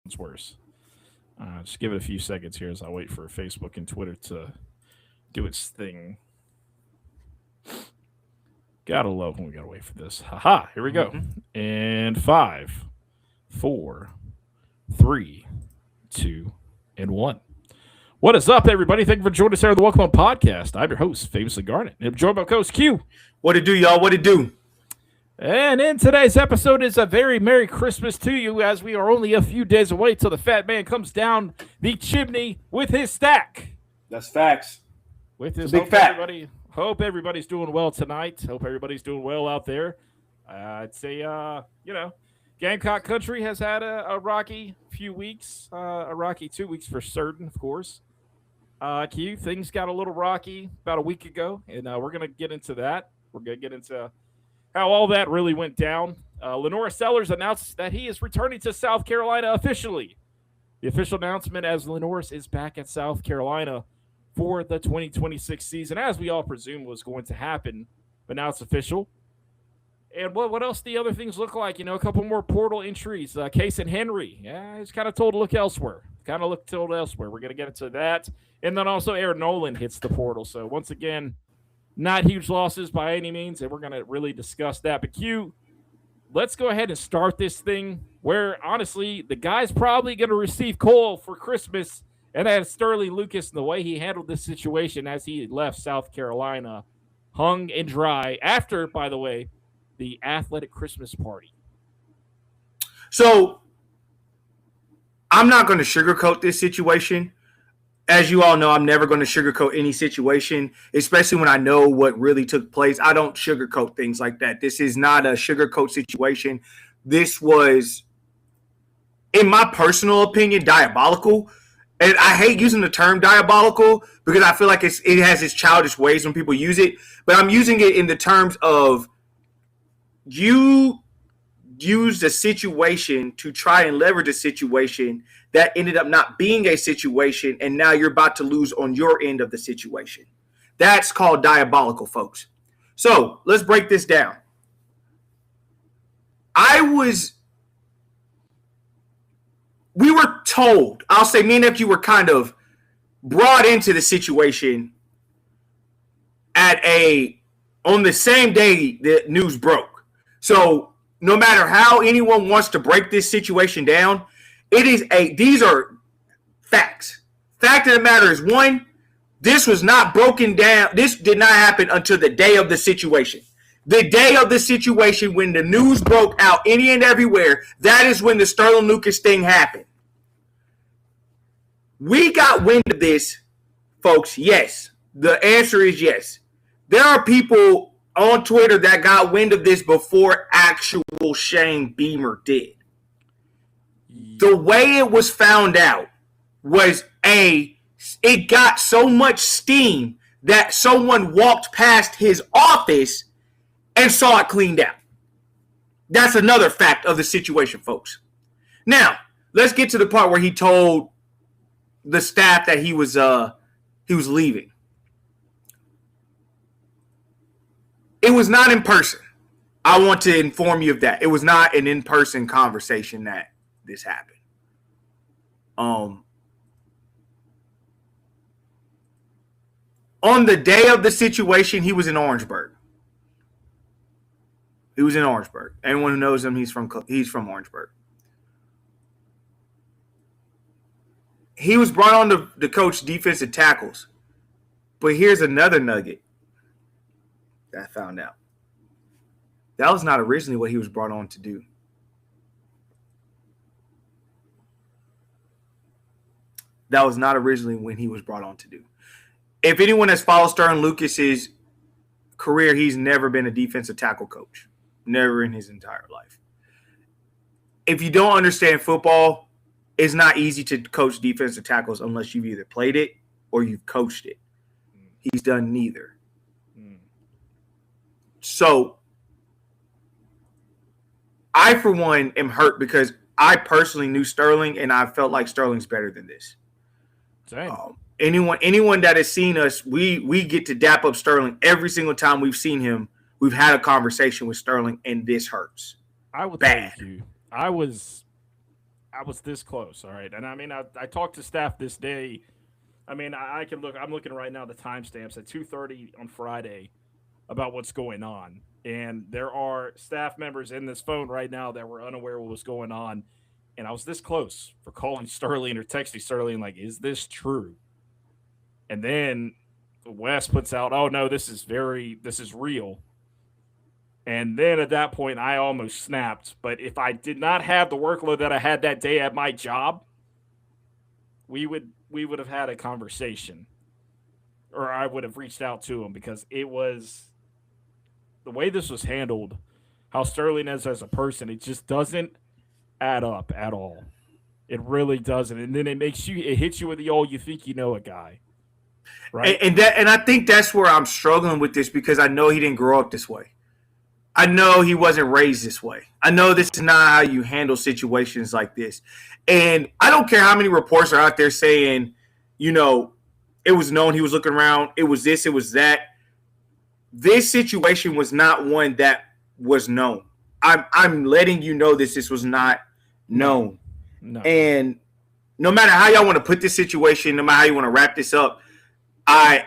It's worse. Just give it a few seconds here as I wait for Facebook and Twitter to do its thing. Gotta love when we gotta wait for this. Haha, here we go. Mm-hmm. And five, four, three, two, and one. What is up, everybody? Thank you for joining us here on the Welcome On Podcast. I'm your host, Famously Garnet. And I'm joined by co-host Q. What it do, y'all? What it do? And in today's episode is a very Merry Christmas to you, as we are only a few days away till the fat man comes down the chimney with his stack. That's facts. With his big fact. Hope everybody's doing well tonight. Hope everybody's doing well out there. I'd say, Gamecock Country has had a rocky few weeks, a rocky 2 weeks for certain, of course. Q, things got a little rocky about a week ago, and we're going to get into that. We're going to get into how all that really went down. Lenora Sellers announced that he is returning to South Carolina officially. The official announcement as Lenoris is back at South Carolina for the 2026 season, as we all presumed was going to happen, but now it's official. And what else the other things look like? A couple more portal entries. Case and Henry, he's kind of told to look elsewhere. We're going to get into that. And then also Aaron Nolan hits the portal. So once again, not huge losses by any means, and we're going to really discuss that. But Q, let's go ahead and start this thing where, honestly, the guy's probably going to receive coal for Christmas, and that is Sterling Lucas and the way he handled this situation as he left South Carolina hung and dry after, by the way, the athletic Christmas party. So, I'm not going to sugarcoat this situation. As you all know, I'm never going to sugarcoat any situation, especially when I know what really took place. I don't sugarcoat things like that. This is not a sugarcoat situation. This was, in my personal opinion, diabolical. And I hate using the term diabolical because I feel like it has its childish ways when people use it. But I'm using it in the terms of you used a situation to try and leverage a situation that ended up not being a situation, and now you're about to lose on your end of the situation. That's called diabolical, folks. So let's break this down. We were told, I'll say me and nephew were kind of brought into the situation on the same day the news broke. So no matter how anyone wants to break this situation down, these are facts. Fact of the matter is, one, this was not broken down. This did not happen until the day of the situation. The day of the situation when the news broke out any and everywhere, that is when the Sterling Lucas thing happened. We got wind of this, folks. Yes. The answer is yes. There are people on Twitter that got wind of this before actual Shane Beamer did. The way it was found out was it got so much steam that someone walked past his office and saw it cleaned out. That's another fact of the situation, folks. Now, let's get to the part where he told the staff that he was leaving. It was not in person. I want to inform you of that. It was not an in-person conversation that this happened. On the day of the situation, he was in Orangeburg. Anyone who knows him, he's from Orangeburg. He was brought on to coach defensive tackles. But here's another nugget that I found out. That was not originally what he was brought on to do. That was not originally when he was brought on to do. If anyone has followed Sterling Lucas's career, he's never been a defensive tackle coach. Never in his entire life. If you don't understand football, it's not easy to coach defensive tackles unless you've either played it or you've coached it. He's done neither. So, I, for one, am hurt because I personally knew Sterling, and I felt like Sterling's better than this. Anyone that has seen us, we get to dap up Sterling every single time we've seen him. We've had a conversation with Sterling, and this hurts. I would bad. I I was this close. All right. And I mean, I talked to staff this day. I mean, I can look. I'm looking right now the timestamps at 2:30 on Friday about what's going on, and there are staff members in this phone right now that were unaware what was going on. And I was this close for calling Sterling or texting Sterling, like, "Is this true?" And then Wes puts out, "Oh no, this is real." And then at that point, I almost snapped. But if I did not have the workload that I had that day at my job, we would have had a conversation, or I would have reached out to him, because it was the way this was handled, how Sterling is as a person. It just doesn't add up at all. It really doesn't. And then it hits you with the old, you think you know a guy, right? And I think that's where I'm struggling with this, because I know he didn't grow up this way. I know he wasn't raised this way. I know this is not how you handle situations like this. And I don't care how many reports are out there saying, it was known he was looking around. It was this, it was that. This situation was not one that was known. I'm letting you know this was not known. No. And no matter how y'all want to put this situation, no matter how you want to wrap this up, I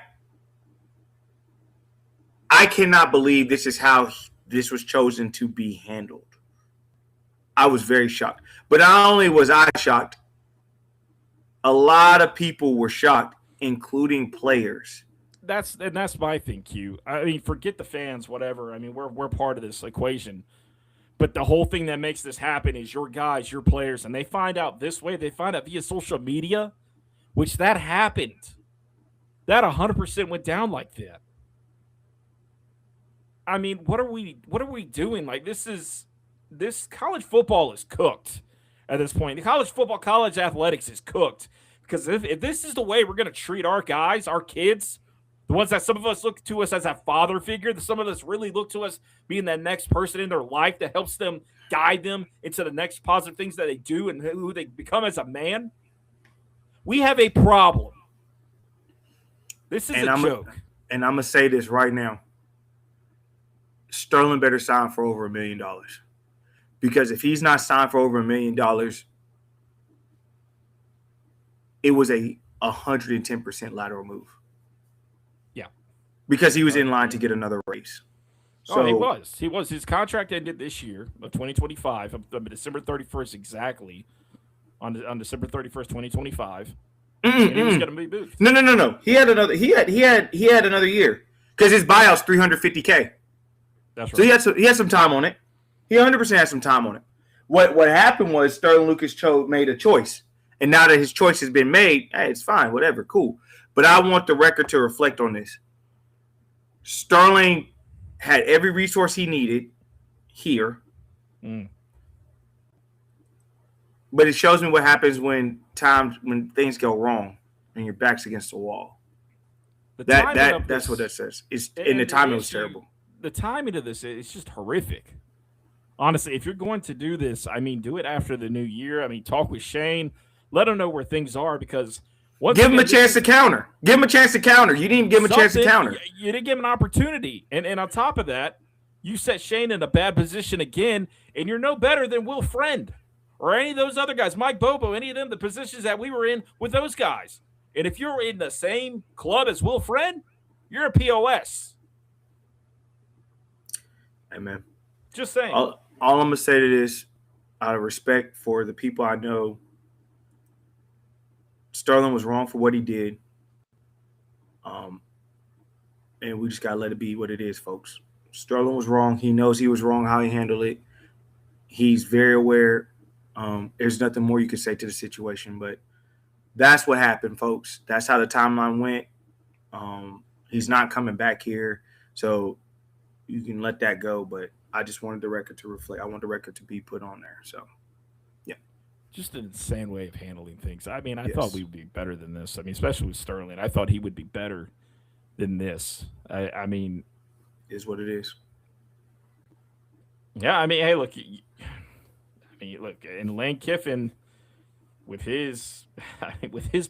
cannot believe this is how this was chosen to be handled. I was very shocked. But not only was I shocked, a lot of people were shocked, including players. That's my thing, Q. I mean, forget the fans, whatever. I mean, we're part of this equation. But the whole thing that makes this happen is your guys, your players, and they find out this way. They find out via social media, which that happened. That 100% went down like that. I mean, what are we doing? Like, this college football is cooked at this point. The college athletics is cooked, because if this is the way we're going to treat our guys, our kids, the ones that some of us look to us as a father figure, that some of us really look to us being that next person in their life that helps them guide them into the next positive things that they do and who they become as a man, we have a problem. This is a joke. And I'm going to say this right now. Sterling better sign for over $1 million. Because if he's not signed for over $1 million, it was a 110% lateral move. Yeah. Because he was in line to get another raise. So, he was. He was. His contract ended this year of 2025, December 31st exactly, on December 31st, 2025. And he was going to be moved. No. He had another year, because his buyout's $350K. That's right. So he had some time on it. He 100% had some time on it. What happened was Sterling Lucas made a choice. And now that his choice has been made, hey, it's fine, whatever, cool. But I want the record to reflect on this. Sterling had every resource he needed here. But it shows me what happens when things go wrong and your back's against the wall. That's what that says. The timing was terrible. The timing of this is just horrific. Honestly, if you're going to do this, I mean, do it after the new year. I mean, talk with Shane. Let him know where things are, because give him a chance to counter. Give him a chance to counter. You didn't even give him a chance to counter. You didn't give him an opportunity. And on top of that, you set Shane in a bad position again, and you're no better than Will Friend or any of those other guys, Mike Bobo, any of them, the positions that we were in with those guys. And if you're in the same club as Will Friend, you're a POS. Amen. Just saying. All I'm going to say to this, out of respect for the people I know, Sterling was wrong for what he did. And we just got to let it be what it is, folks. Sterling was wrong. He knows he was wrong how he handled it. He's very aware. There's nothing more you can say to the situation, but that's what happened, folks. That's how the timeline went. He's not coming back here. So you can let that go, but I just wanted the record to reflect. I want the record to be put on there. So, yeah. Just an insane way of handling things. I mean, I thought we would be better than this. I mean, especially with Sterling. I thought he would be better than this. I mean. It is what it is. Yeah, I mean, hey, look. And Lane Kiffin, with his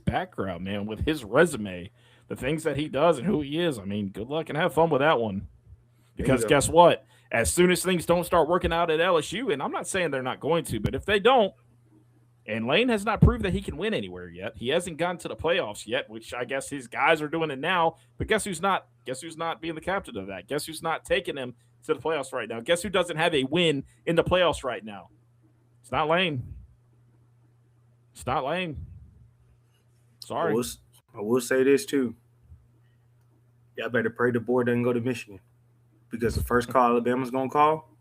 background, man, with his resume, the things that he does and who he is, I mean, good luck and have fun with that one. Because guess what? As soon as things don't start working out at LSU, and I'm not saying they're not going to, but if they don't, And Lane has not proved that he can win anywhere yet. He hasn't gotten to the playoffs yet, which I guess his guys are doing it now. But guess who's not? Guess who's not being the captain of that? Guess who's not taking him to the playoffs right now? Guess who doesn't have a win in the playoffs right now? It's not Lane. It's not Lane. Sorry. I will say this too. Y'all better pray the board doesn't go to Michigan, because the first call Alabama's gonna call,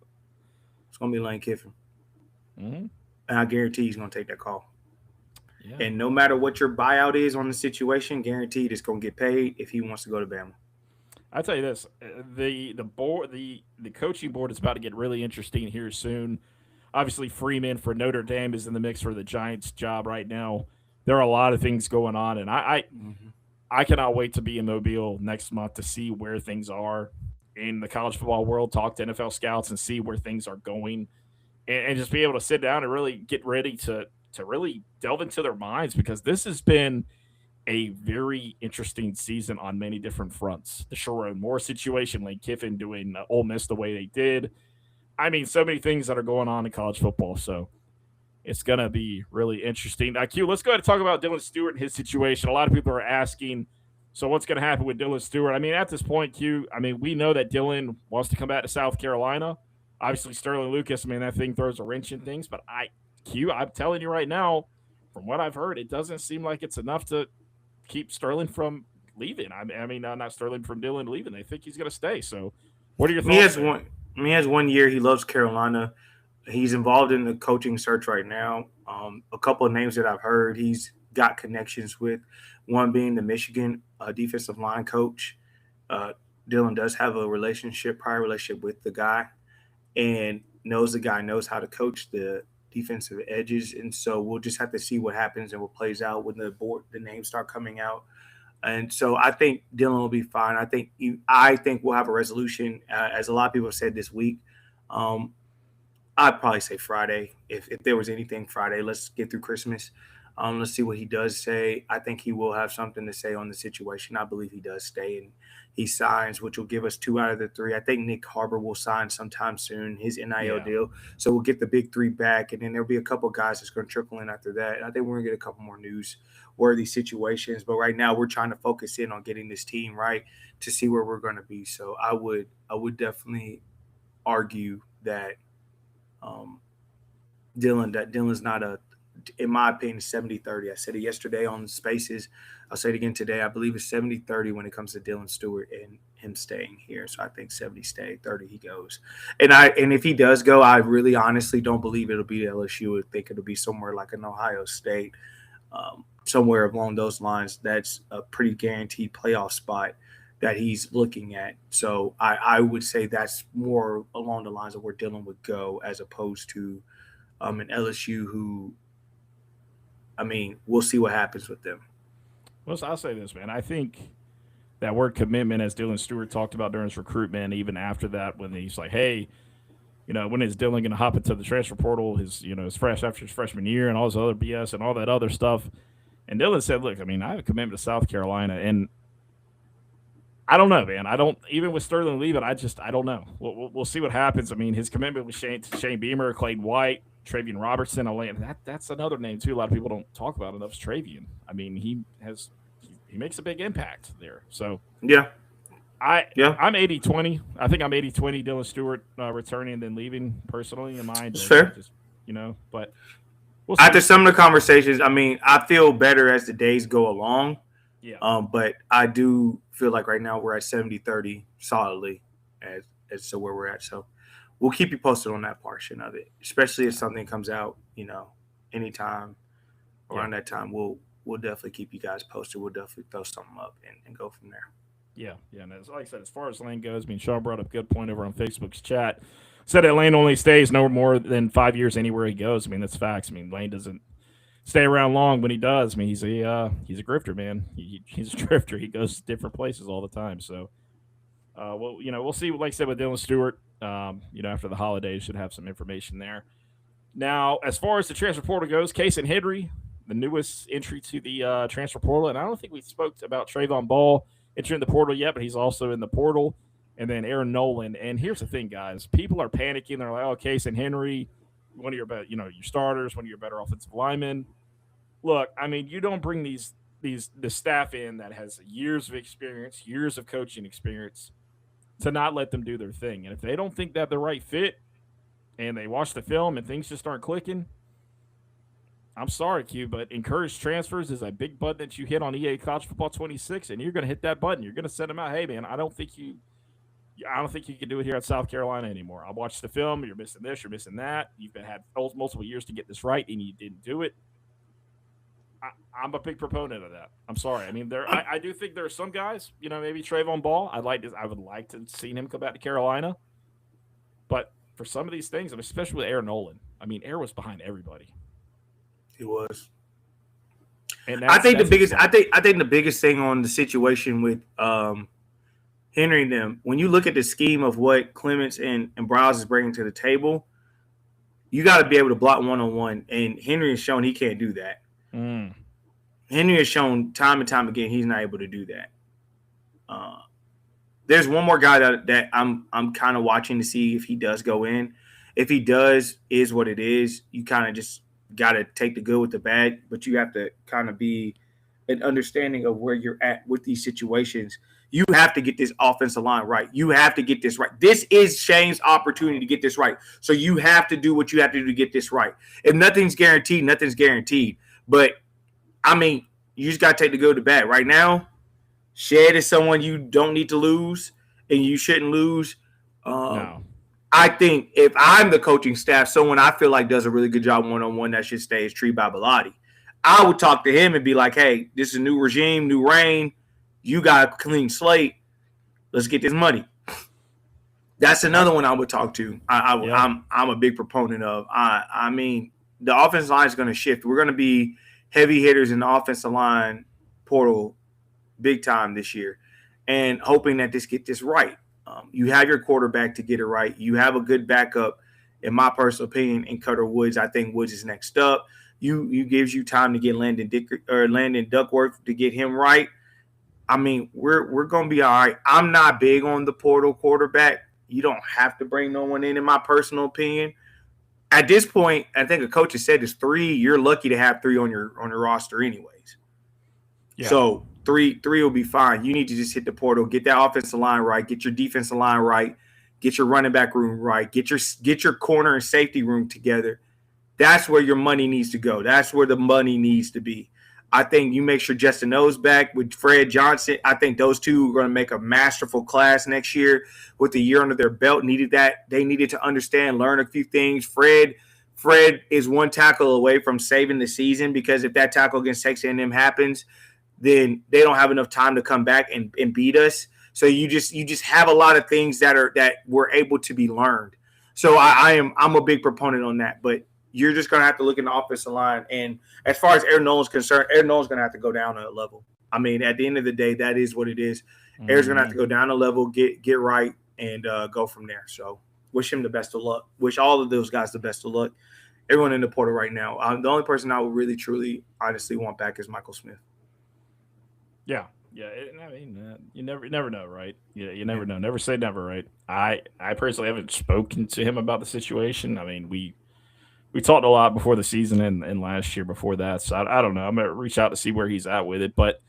it's gonna be Lane Kiffin. Mm-hmm. And I guarantee he's going to take that call. Yeah. And no matter what your buyout is on the situation, guaranteed it's going to get paid if he wants to go to Bama. I tell you this: the board, the coaching board is about to get really interesting here soon. Obviously, Freeman for Notre Dame is in the mix for the Giants job right now. There are a lot of things going on, and I cannot wait to be in Mobile next month to see where things are in the college football world. Talk to NFL scouts and see where things are going. And just be able to sit down and really get ready to really delve into their minds, because this has been a very interesting season on many different fronts. The Sherrone Moore situation, Lane Kiffin doing Ole Miss the way they did. I mean, so many things that are going on in college football. So it's going to be really interesting. Q, let's go ahead and talk about Dylan Stewart and his situation. A lot of people are asking, so what's going to happen with Dylan Stewart? I mean, at this point, Q, I mean, we know that Dylan wants to come back to South Carolina. Obviously, Sterling Lucas, I mean, that thing throws a wrench in things. But I'm telling you right now, from what I've heard, it doesn't seem like it's enough to keep Sterling from leaving. I mean, not Sterling from Dylan leaving. They think he's going to stay. So what are your thoughts? He has 1 year. He loves Carolina. He's involved in the coaching search right now. A couple of names that I've heard he's got connections with, one being the Michigan defensive line coach. Dylan does have a prior relationship with the guy, and knows the guy knows how to coach the defensive edges. And so we'll just have to see what happens and what plays out when the names start coming out. And so I think Dylan will be fine. I think we'll have a resolution, as a lot of people have said this week. I'd probably say Friday. If there was anything, Friday. Let's get through Christmas. Let's see what he does say. I think he will have something to say on the situation. I believe he does stay and he signs, which will give us 2 out of the 3. I think Nick Harbor will sign sometime soon, his NIL deal. So we'll get the big 3 back, and then there'll be a couple of guys that's going to trickle in after that. And I think we're going to get a couple more newsworthy situations. But right now we're trying to focus in on getting this team right to see where we're going to be. So I would definitely argue that Dylan's not in my opinion, 70-30. I said it yesterday on Spaces. I'll say it again today. I believe it's 70-30 when it comes to Dylan Stewart and him staying here. So I think 70 stay, 30 he goes. And if he does go, I really honestly don't believe it'll be LSU. I think it'll be somewhere like an Ohio State, somewhere along those lines. That's a pretty guaranteed playoff spot that he's looking at. So I would say that's more along the lines of where Dylan would go, as opposed to an LSU who, I mean, we'll see what happens with them. Well, I'll say this, man. I think that word commitment, as Dylan Stewart talked about during his recruitment, even after that, when he's like, hey, when is Dylan going to hop into the transfer portal, his fresh after his freshman year and all this other BS and all that other stuff. And Dylan said, look, I mean, I have a commitment to South Carolina, and I don't know, man. Even with Sterling leaving, I don't know. We'll see what happens. I mean, his commitment with Shane Beamer, Clayton White, Travian Robertson, that's another name too. A lot of people don't talk about enough. Is Travian. I mean, he makes a big impact there. So yeah, I'm 80-20. I think I'm 80-20 Dylan Stewart returning and then leaving personally in mind. That's fair. But we'll see. After some of the conversations, I mean, I feel better as the days go along. Yeah. But I do feel like right now we're at 70-30 solidly as to where we're at. So we'll keep you posted on that portion of it, especially if something comes out, anytime around that time. We'll definitely keep you guys posted. We'll definitely throw something up and go from there. Yeah. And like I said, as far as Lane goes, I mean, Sean brought up a good point over on Facebook's chat. Said that Lane only stays no more than 5 years anywhere he goes. I mean, that's facts. I mean, Lane doesn't stay around long when he does. I mean, he's a grifter, man. He's a drifter. He goes to different places all the time. So, we'll see. Like I said, with Dylan Stewart, after the holidays, should have some information there. Now, as far as the transfer portal goes, Casey Henry, the newest entry to the transfer portal, and I don't think we spoke about Trayvon Ball entering the portal yet, but he's also in the portal. And then Aaron Nolan. And here's the thing, guys. People are panicking. They're like, oh, Casey Henry, one of your better, your starters, one of your better offensive linemen. Look, I mean, you don't bring the staff in that has years of experience, years of coaching experience, to not let them do their thing. And if they don't think that the right fit, and they watch the film and things just aren't clicking, I'm sorry, Q, but encourage transfers is a big button that you hit on EA College Football 26, and you're going to hit that button. You're going to send them out. Hey, man, I don't think you can do it here at South Carolina anymore. I watched the film. You're missing this. You're missing that. You've had multiple years to get this right, and you didn't do it. I'm a big proponent of that. I'm sorry. I mean, I do think there are some guys, maybe Trayvon Ball. I would like to see him come back to Carolina, but for some of these things, especially with Air Nolan, I mean, Air was behind everybody. He was. And I think the biggest thing on the situation with Henry and them, when you look at the scheme of what Clements and Browse is bringing to the table, you got to be able to block one-on-one, and Henry has shown he can't do that. Henry has shown time and time again he's not able to do that. There's one more guy that I'm kind of watching to see if he does go in. If he does, is what it is. You kind of just got to take the good with the bad, but you have to kind of be an understanding of where you're at with these situations. You have to get this offensive line right. You have to get this right. This is Shane's opportunity to get this right. So you have to do what you have to do to get this right. If nothing's guaranteed, nothing's guaranteed. But, I mean, you just got to take the good with the bad. Right now, Shed is someone you don't need to lose, and you shouldn't lose. No. I think if I'm the coaching staff, someone I feel like does a really good job one-on-one that should stay is Tree Babalati. I would talk to him and be like, hey, this is a new regime, new reign. You got a clean slate. Let's get this money. That's another one I would talk to. I'm a big proponent of. I mean, the offensive line is going to shift. We're going to be heavy hitters in the offensive line portal big time this year, and hoping that get this right. You have your quarterback to get it right. You have a good backup, in my personal opinion, in Cutter Woods. I think Woods is next up. You gives you time to get Landon Duckworth to get him right. I mean, we're gonna be all right. I'm not big on the portal quarterback. You don't have to bring no one in my personal opinion. At this point, I think a coach has said it's 3. You're lucky to have 3 on your roster, anyways. Yeah. So three will be fine. You need to just hit the portal, get that offensive line right, get your defensive line right, get your running back room right, get your corner and safety room together. That's where your money needs to go. That's where the money needs to be. I think you make sure Justin O's back with Fred Johnson. I think those two are going to make a masterful class next year with the year under their belt. They needed to understand, learn a few things. Fred is one tackle away from saving the season, because if that tackle against Texas A&M happens, then they don't have enough time to come back and beat us. So you just have a lot of things that were able to be learned. So I'm a big proponent on that, but you're just going to have to look in the offensive line. And as far as Air Nolan's concerned, Air Nolan's going to have to go down a level. I mean, at the end of the day, that is what it is. Mm-hmm. Air's going to have to go down a level, get right, and go from there. So wish him the best of luck. Wish all of those guys the best of luck. Everyone in the portal right now. The only person I would really, truly, honestly want back is Michael Smith. Yeah. I mean, you never know, right? Yeah, you never know. Never say never, right? I personally haven't spoken to him about the situation. I mean, we talked a lot before the season and last year before that, so I don't know. I'm going to reach out to see where he's at with it. But,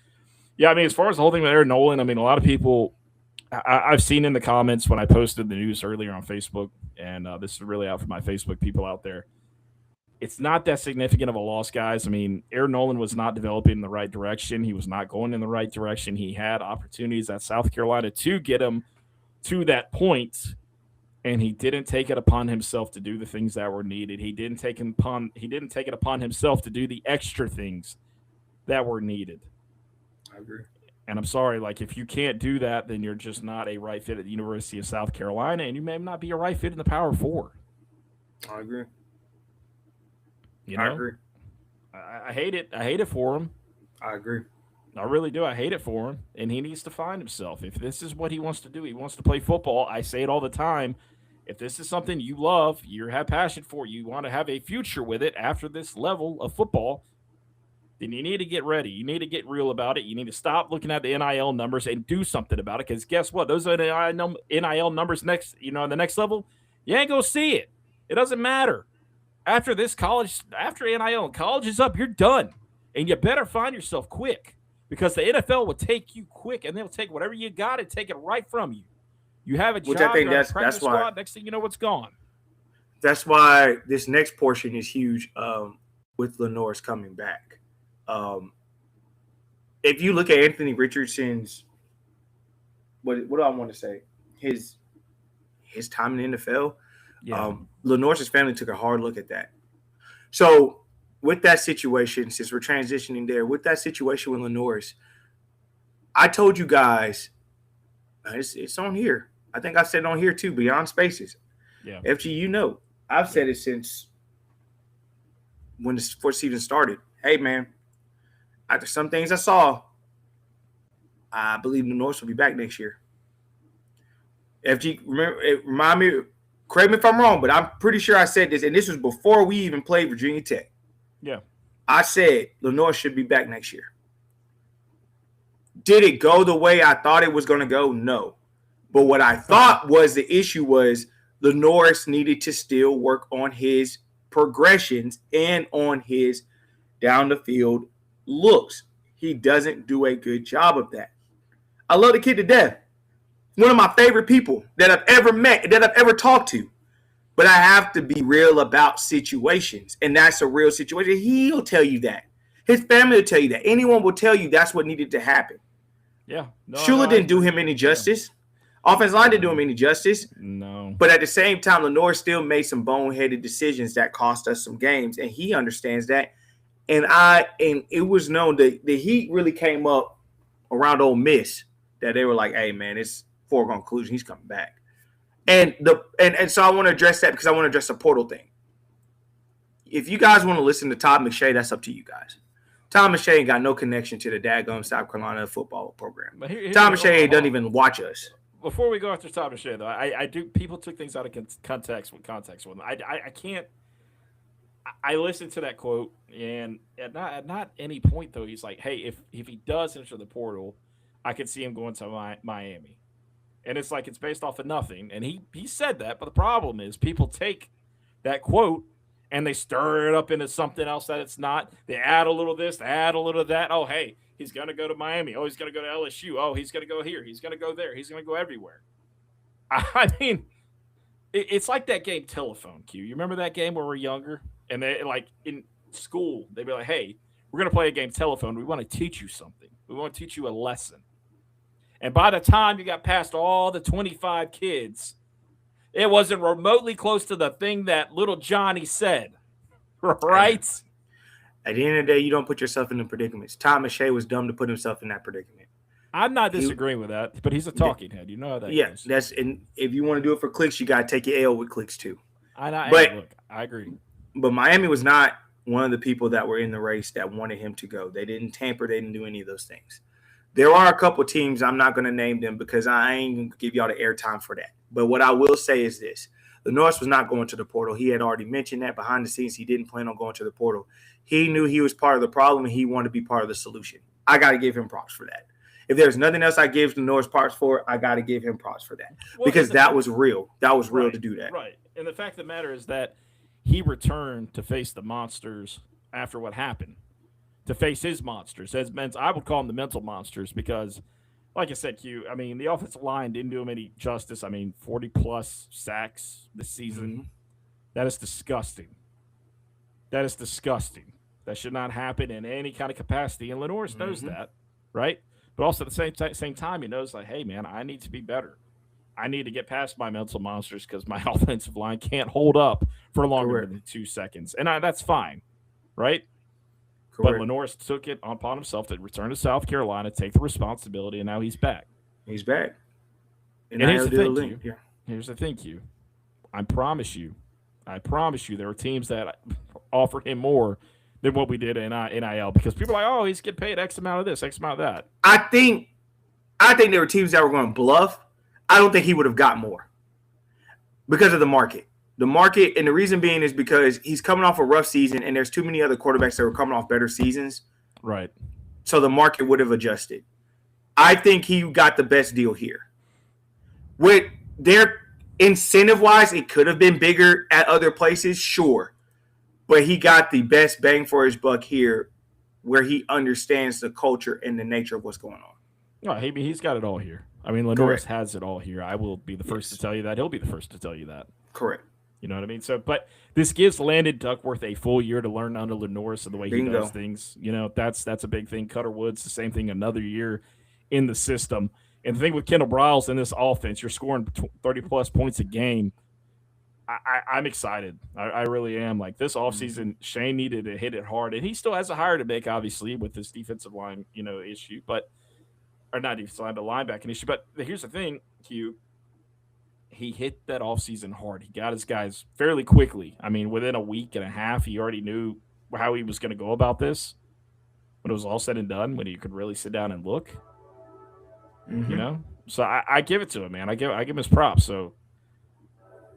yeah, I mean, as far as the whole thing with Aaron Nolan, I mean, a lot of people I've seen in the comments when I posted the news earlier on Facebook, and this is really out for my Facebook people out there, it's not that significant of a loss, guys. I mean, Aaron Nolan was not developing in the right direction. He was not going in the right direction. He had opportunities at South Carolina to get him to that point, and he didn't take it upon himself to do the things that were needed. He didn't take it upon himself to do the extra things that were needed. I agree. And I'm sorry, like, if you can't do that, then you're just not a right fit at the University of South Carolina, and you may not be a right fit in the Power 4. I agree. I agree. I hate it. I hate it for him. I agree. I really do. I hate it for him, and he needs to find himself. If this is what he wants to do, he wants to play football. I say it all the time. If this is something you love, you have passion for, you want to have a future with it after this level of football, then you need to get ready. You need to get real about it. You need to stop looking at the NIL numbers and do something about it, because guess what? Those NIL numbers the next level, you ain't going to see it. It doesn't matter. After NIL and college is up, you're done. And you better find yourself quick because the NFL will take you quick and they'll take whatever you got and take it right from you. You have a Which job, I think you're on a that's practice why squad, next thing you know, it's gone. that's why this next portion is huge with LaNorris coming back. If you look at Anthony Richardson's, what do I want to say? His time in the NFL, LaNorris' family took a hard look at that. So with that situation, since we're transitioning there, with that situation with LaNorris, I told you guys, it's on here. I think I said it on here too, Beyond Spaces. Yeah. FG, I've said it since when the sports season started. Hey, man, after some things I saw, I believe LaNorris will be back next year. FG, remind me, correct me if I'm wrong, but I'm pretty sure I said this, and this was before we even played Virginia Tech. Yeah. I said LaNorris should be back next year. Did it go the way I thought it was going to go? No. But what I thought was the issue was LaNorris needed to still work on his progressions and on his down the field looks. He doesn't do a good job of that. I love the kid to death. One of my favorite people that I've ever met, that I've ever talked to. But I have to be real about situations. And that's a real situation. He'll tell you that. His family will tell you that. Anyone will tell you that's what needed to happen. Yeah. Shula didn't do him any justice. Offensive line didn't do him any justice. No. But at the same time, LaNorris still made some boneheaded decisions that cost us some games. And he understands that. And it was known that the heat really came up around Ole Miss that they were like, hey, man, it's foregone conclusion. He's coming back. And so I want to address that because I want to address the portal thing. If you guys want to listen to Todd McShay, that's up to you guys. Todd McShay ain't got no connection to the daggum South Carolina football program. Todd McShay doesn't even watch us. Before we go after Todd McShay, though, I do. People took things out of context with I can't. I listened to that quote, and at not any point though, he's like, "Hey, if he does enter the portal, I could see him going to Miami." And it's like it's based off of nothing. And he said that, but the problem is people take that quote and they stir it up into something else that it's not. They add a little this, they add a little that. Oh, hey, he's going to go to Miami. Oh, he's going to go to LSU. Oh, he's going to go here. He's going to go there. He's going to go everywhere. I mean, it's like that game Telephone, Q. You remember that game where we're younger? And they like in school, they'd be like, hey, we're going to play a game Telephone. We want to teach you something. We want to teach you a lesson. And by the time you got past all the 25 kids, it wasn't remotely close to the thing that little Johnny said, right? At the end of the day, you don't put yourself in the predicaments. Todd McShay was dumb to put himself in that predicament. I'm not disagreeing with that, but he's a talking head. You know how that goes. That's and if you want to do it for clicks, you got to take your L with clicks too. Look, I agree. But Miami was not one of the people that were in the race that wanted him to go. They didn't tamper. They didn't do any of those things. There are a couple teams, I'm not going to name them because I ain't going to give y'all the airtime for that. But what I will say is this. LaNorris was not going to the portal. He had already mentioned that behind the scenes. He didn't plan on going to the portal. He knew he was part of the problem and he wanted to be part of the solution. I got to give him props for that. If there's nothing else I give LaNorris props for, I got to give him props for that. Because that was real. That was real to do that. Right. And the fact of the matter is that he returned to face the monsters after what happened. To face his monsters. I would call them the mental monsters because, like I said, Q, I mean, the offensive line didn't do him any justice. I mean, 40-plus sacks this season. Mm-hmm. That is disgusting. That is disgusting. That should not happen in any kind of capacity. And LaNorris knows that, right? But also at the same time, he knows, like, hey, man, I need to be better. I need to get past my mental monsters because my offensive line can't hold up for longer than 2 seconds. And that's fine, right? But LaNorris took it upon himself to return to South Carolina, take the responsibility, and now he's back. He's back. And here's the thing, Q. Yeah. Here's the thing, Q. I promise you, there are teams that offered him more than what we did in NIL because people are like, oh, he's getting paid X amount of this, X amount of that. I think there were teams that were going to bluff. I don't think he would have got more because of the market. The market, and the reason being is because he's coming off a rough season, and there's too many other quarterbacks that were coming off better seasons. Right. So the market would have adjusted. I think he got the best deal here. With their incentive-wise, it could have been bigger at other places, sure. but he got the best bang for his buck here, where he understands the culture and the nature of what's going on. No, he's got it all here. I mean, Lenoris has it all here. I will be the first to tell you that. He'll be the first to tell you that. Correct. You know what I mean? So, but this gives Landon Duckworth a full year to learn under Lenoris and the way he does things. You know, that's a big thing. Cutter Woods, the same thing, another year in the system. And the thing with Kendall Briles in this offense, you're scoring 30-plus points a game. I'm excited. I really am. Like, this offseason, Shane needed to hit it hard. And he still has a hire to make, obviously, with this defensive line, issue. But – or not defensive line, but linebacking issue. But here's the thing, Q. He hit that offseason hard. He got his guys fairly quickly. I mean, within a week and a half, he already knew how he was going to go about this when it was all said and done, when he could really sit down and look. Mm-hmm. So I give it to him, man. I give him his props. So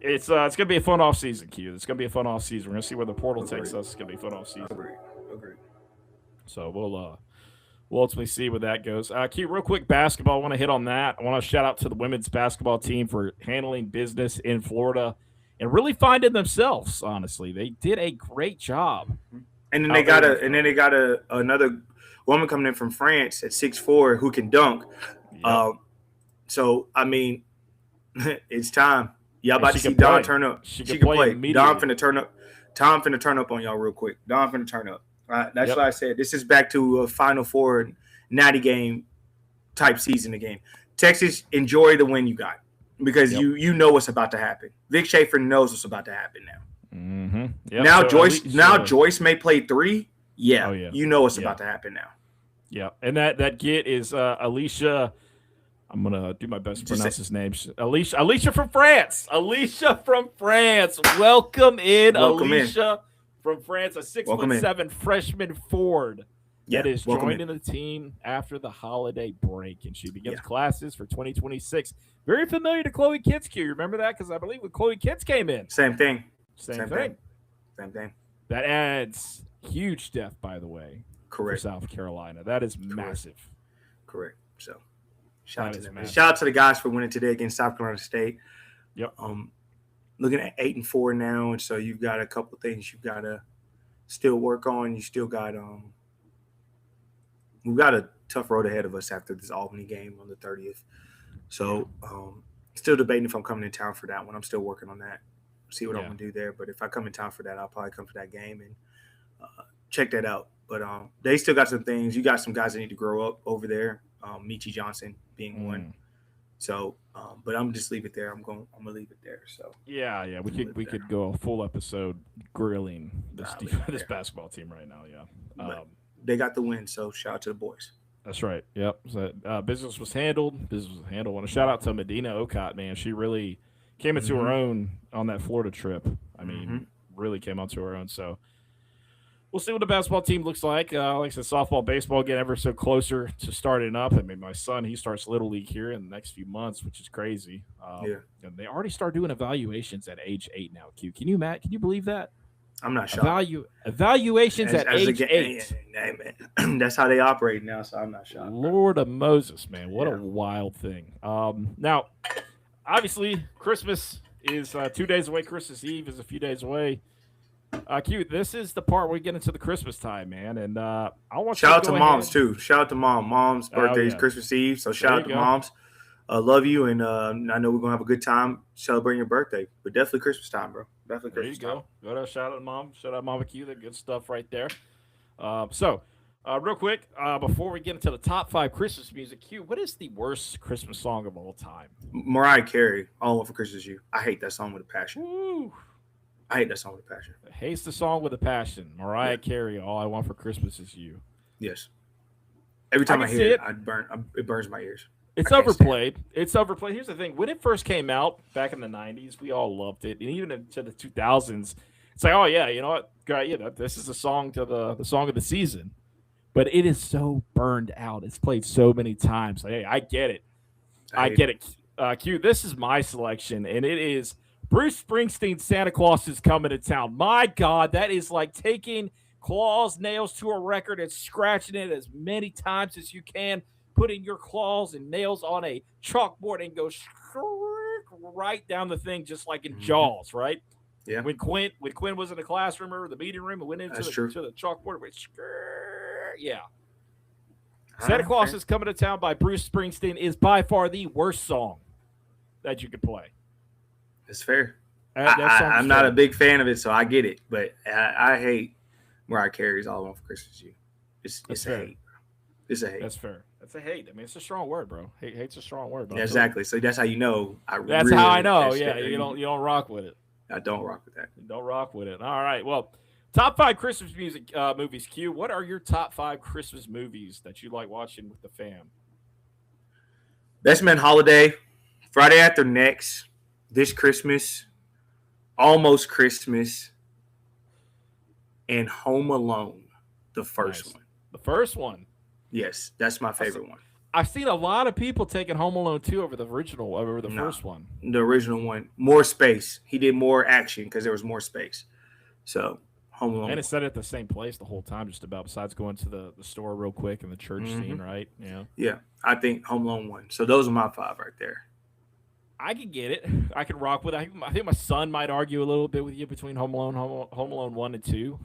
it's going to be a fun offseason, Q. It's going to be a fun offseason. We're going to see where the portal takes us. It's going to be a fun offseason. Agreed. So we'll ultimately see where that goes. Q, real quick, basketball. I want to hit on that. I want to shout out to the women's basketball team for handling business in Florida and really finding themselves. Honestly, they did a great job. And then they got another woman coming in from France at 6'4" who can dunk. Yep. So I mean, it's time. Y'all about to see Dawn turn up. She can play. Dawn finna turn up. Tom finna turn up on y'all real quick. Dawn finna turn up. That's why I said this is back to a Final Four natty game type season again. Texas, enjoy the win you got because you know what's about to happen. Vic Schaefer knows what's about to happen now. Mm-hmm. Yep. Now Joyce may play 3. Yeah, you know what's about to happen now. Yeah, and that get is Alicia. I'm gonna do my best to pronounce his name. Alicia from France. Alicia from France. Welcome in, Alicia. From France, a 6'7" freshman forward that is joining the team after the holiday break, and she begins classes for 2026. Very familiar to Chloe Kitts. You remember that? Because I believe when Chloe Kitts came in. Same thing. Same thing. That adds huge depth, by the way, for South Carolina. That is massive. Correct. So, shout out to them. Shout out to the guys for winning today against South Carolina State. Yep. Looking at 8-4 now, and so you've got a couple things you've got to still work on. You still got we've got a tough road ahead of us after this Albany game on the 30th. So still debating if I'm coming in town for that one. I'm still working on that. See what I'm gonna do there. But if I come in town for that, I'll probably come to that game and check that out. But they still got some things. You got some guys that need to grow up over there. Michi Johnson being one. So, but I'm just leave it there. I'm gonna leave it there. So yeah, we could go a full episode grilling this basketball team right now. Yeah, they got the win. So shout out to the boys. That's right. Yep. So, business was handled. I want to shout out to Medina Okot, man. She really came into her own on that Florida trip. I mean, really came onto her own. So. We'll see what the basketball team looks like. Like I said, softball, baseball get ever so closer to starting up. I mean, my son, he starts Little League here in the next few months, which is crazy. And they already start doing evaluations at age 8 now, Q. Can you believe that? I'm not shocked. Evaluations at age 8. That's how they operate now, so I'm not shocked. Lord of Moses, man. What a wild thing. Now, obviously, Christmas is 2 days away. Christmas Eve is a few days away. Q, this is the part where we get into the Christmas time, man, and I want shout out to moms too. Shout out to mom. Mom's birthday is Christmas Eve, so shout out to moms. Love you, and I know we're gonna have a good time celebrating your birthday, but definitely Christmas time, bro. Definitely Christmas time. Go to shout out to mom. Shout out Mama Q. That good stuff right there. So, real quick, before we get into the top 5 Christmas music, Q, what is the worst Christmas song of all time? Mariah Carey, All Over Christmas You. I hate that song with a passion. Woo. I hate that song with a passion. Hates the song with a passion. Mariah Carey, All I Want for Christmas Is You. Yes. Every time I hear it, it burns my ears. It's overplayed. It's overplayed. Here's the thing. When it first came out back in the 90s, we all loved it. And even into the 2000s, it's like, oh, yeah, you know what? This is a song to the song of the season. But it is so burned out. It's played so many times. Like, hey, I get it. I get it. Q, this is my selection, and it is Bruce Springsteen, Santa Claus is Coming to Town. My God, that is like taking claws, nails to a record and scratching it as many times as you can, putting your claws and nails on a chalkboard and go right down the thing just like in Jaws, right? Yeah. When Quinn was in the classroom or the meeting room and went into That's the, true. to the chalkboard, went, yeah. All Santa right, Claus fair. is Coming to Town by Bruce Springsteen is by far the worst song that you could play. It's fair. That song's I'm not a terrible. big fan of it, so I get it. But I hate Mariah Carey's "All I Want for Christmas Is You." That's It's a fair. hate. It's a hate. That's fair. That's a hate. I mean, it's a strong word, bro. Hate's a strong word, but Yeah, I feel like exactly. So that's how you know that's how I know. Yeah, you don't rock with it. I don't rock with that. You don't rock with it. All right. Well, top 5 Christmas music movies. Q. What are your top 5 Christmas movies that you like watching with the fam? Best Man Holiday, Friday After Next, This Christmas, Almost Christmas, and Home Alone, the first Nice. one. The first one. Yes, that's my favorite one. I've seen a lot of people taking Home Alone 2 over the original, over the No. first one. The original one, more space. He did more action because there was more space. So Home Alone. And it's set at the same place the whole time, just about, besides going to the store real quick and the church scene, right? Yeah. Yeah, I think Home Alone won. So those are my 5 right there. I could get it. I could rock with it. I think my son might argue a little bit with you between Home Alone 1 and 2,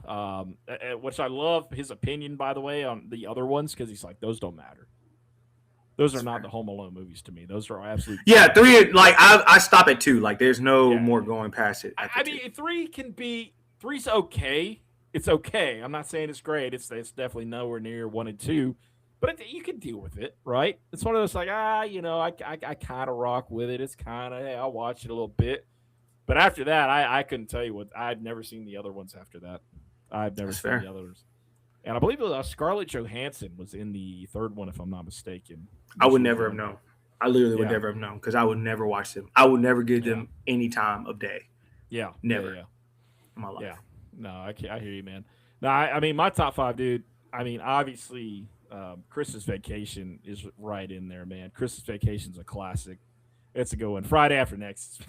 which I love his opinion, by the way, on the other ones, because he's like, those don't matter. Those are not the Home Alone movies to me. Those are absolute. Yeah, 3, like, I stop at 2. Like, there's no Yeah. more going past it. I mean, 3's okay. It's okay. I'm not saying it's great. It's definitely nowhere near 1 and 2. But you can deal with it, right? It's one of those like, I kind of rock with it. It's kind of, hey, I'll watch it a little bit. But after that, I couldn't tell you what. I've never seen the other ones after that. I've never That's seen fair. the others. And I believe Scarlett Johansson was in the third one, if I'm not mistaken. I would never have known. I literally would Yeah. never have known because I would never watch them. I would never give them any time of day Yeah. Never. Yeah. in my life. Yeah. No, I hear you, man. No, I mean, my top 5, dude. I mean, obviously, Christmas Vacation is right in there, man. Christmas Vacation's a classic. It's a good one. Friday After Next.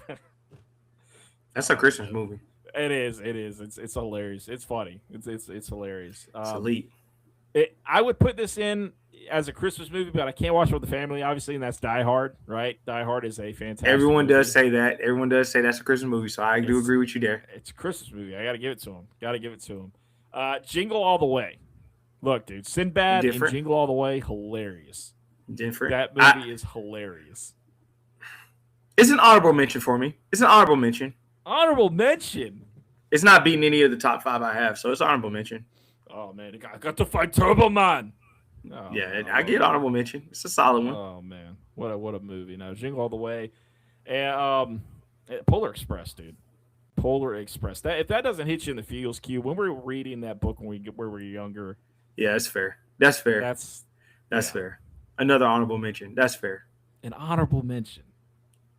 That's a Christmas movie. It is. It's hilarious. It's funny. It's hilarious. It's elite. I would put this in as a Christmas movie, but I can't watch it with the family, obviously, and that's Die Hard, right? Die Hard is a fantastic. Everyone movie. does say that. Everyone does say that's a Christmas movie. So I do It's- agree with you there. It's a Christmas movie. I got to give it to him. Jingle All the Way. Look, dude, Sinbad and Different. Jingle All the Way, hilarious. Different. That movie is hilarious. It's an honorable mention for me. It's an honorable mention. Honorable mention. It's not beating any of the top 5 I have, so it's honorable mention. Oh man, I got to fight Turbo Man. Oh, Yeah, I get honorable mention. It's a solid one. Oh man, what a movie! Now Jingle All the Way, and Polar Express, dude. Polar Express. That if that doesn't hit you in the feels, Q. When we were reading that book when we were younger, Yeah, that's fair. That's fair. that's That's yeah. fair. Another honorable mention. That's fair. an honorable mention.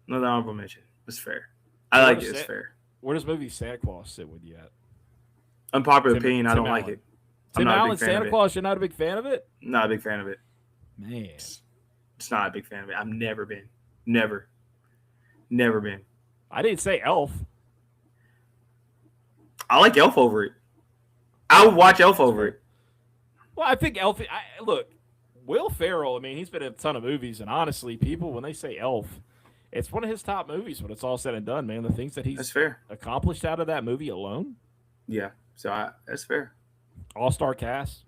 Another honorable mention. That's fair. I like it. It's Sa- fair. Where does movie Santa Claus sit with you at? Unpopular Tim- opinion. I Tim don't like Allen. it. Tim not a big Allen, fan of Santa it. Claus. You're not a big fan of it, Not a big fan of it. man. It's not a big fan of it. I've never been. Never been. I didn't say Elf. I like Elf over it. I would watch Elf over it. Well, I think Elf. Look, Will Ferrell. I mean, he's been in a ton of movies, and honestly, people when they say Elf, it's one of his top movies. When it's all said and done, man, the things that That's he's fair. accomplished out of that movie alone, Yeah. So that's fair. all-star cast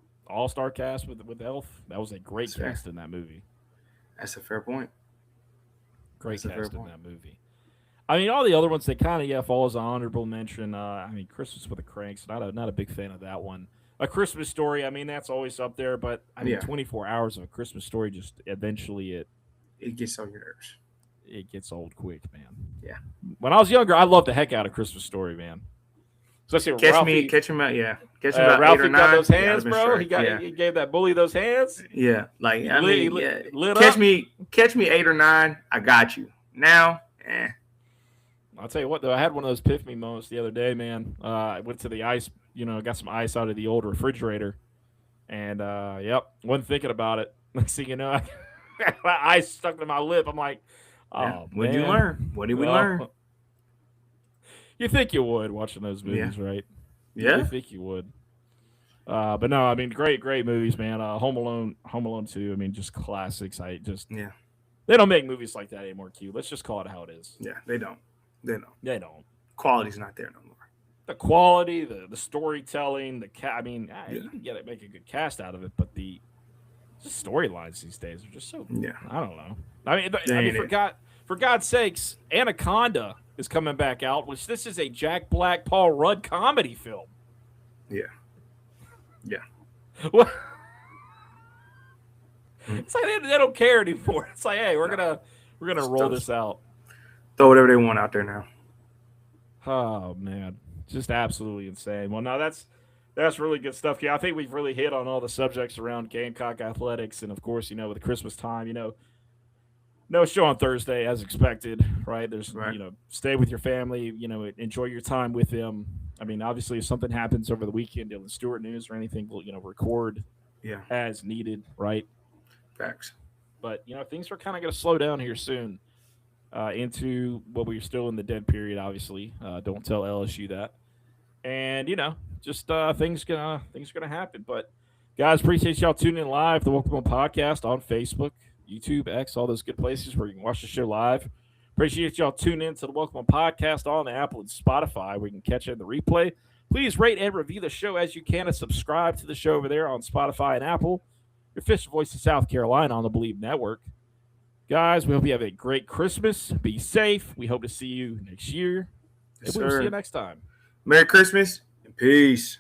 with Elf. That was a great That's fair. cast in that movie. That's a fair point. Great That's a fair cast in point. that movie. I mean, all the other ones they kind of fall as an honorable mention. I mean, Christmas with the Cranks. Not a big fan of that one. A Christmas Story. I mean, that's always up there. But I mean, Yeah. 24 hours of a Christmas Story just eventually It gets on your nerves. it gets old quick, man. Yeah. When I was younger, I loved the heck out of Christmas Story, man. Especially Catch Ralphie, him out. Yeah. Catch him about 8 Ralphie or got 9. those Yeah, I'd hands, have been bro. straight. He gave that bully those hands. Yeah. Like I He mean, lit- yeah. lit Catch up. me 8 or 9. I got you. Now, I'll tell you what, though, I had one of those epiphany moments the other day, man. I went to the ice, got some ice out of the old refrigerator, and wasn't thinking about it. Next thing you know, ice stuck to my lip. I'm like, oh, yeah. What did you man. learn? What did we Well, learn? You think you would watching those movies, right? You Yeah. think you would. But no, I mean, great movies, man. Home Alone 2. I mean, just classics. Yeah. They don't make movies like that anymore. Q. Let's just call it how it is. Yeah. They don't. They don't. quality's not there no more. The quality, the storytelling, you can make a good cast out of it, but the storylines these days are just so. Yeah. I don't know. For God's sakes, Anaconda is coming back out, which this is a Jack Black, Paul Rudd comedy film. Yeah. What? It's like they don't care anymore. It's like, hey, we're gonna roll this out. Throw whatever they want out there now. Oh man, just absolutely insane. Well, no, that's really good stuff. Yeah, I think we've really hit on all the subjects around Gamecock athletics, and of course, with Christmas time, no show on Thursday as expected, right? There's stay with your family, enjoy your time with them. I mean, obviously, if something happens over the weekend, Dylan Stewart news or anything, we'll record as needed, right? Facts. But things are kind of going to slow down here soon. Into what we're still in the dead period, obviously. Don't tell LSU that. And just things gonna happen. But guys, appreciate y'all tuning in live. The Welcome Home Podcast on Facebook, YouTube, X, all those good places where you can watch the show live. Appreciate y'all tuning in to the Welcome Home Podcast on the Apple and Spotify where you can catch it in the replay. Please rate and review the show as you can and subscribe to the show over there on Spotify and Apple. Your official voice of South Carolina on the Believe Network. Guys, we hope you have a great Christmas. Be safe. We hope to see you next year. Yes, and we'll see you next time. Merry Christmas and peace.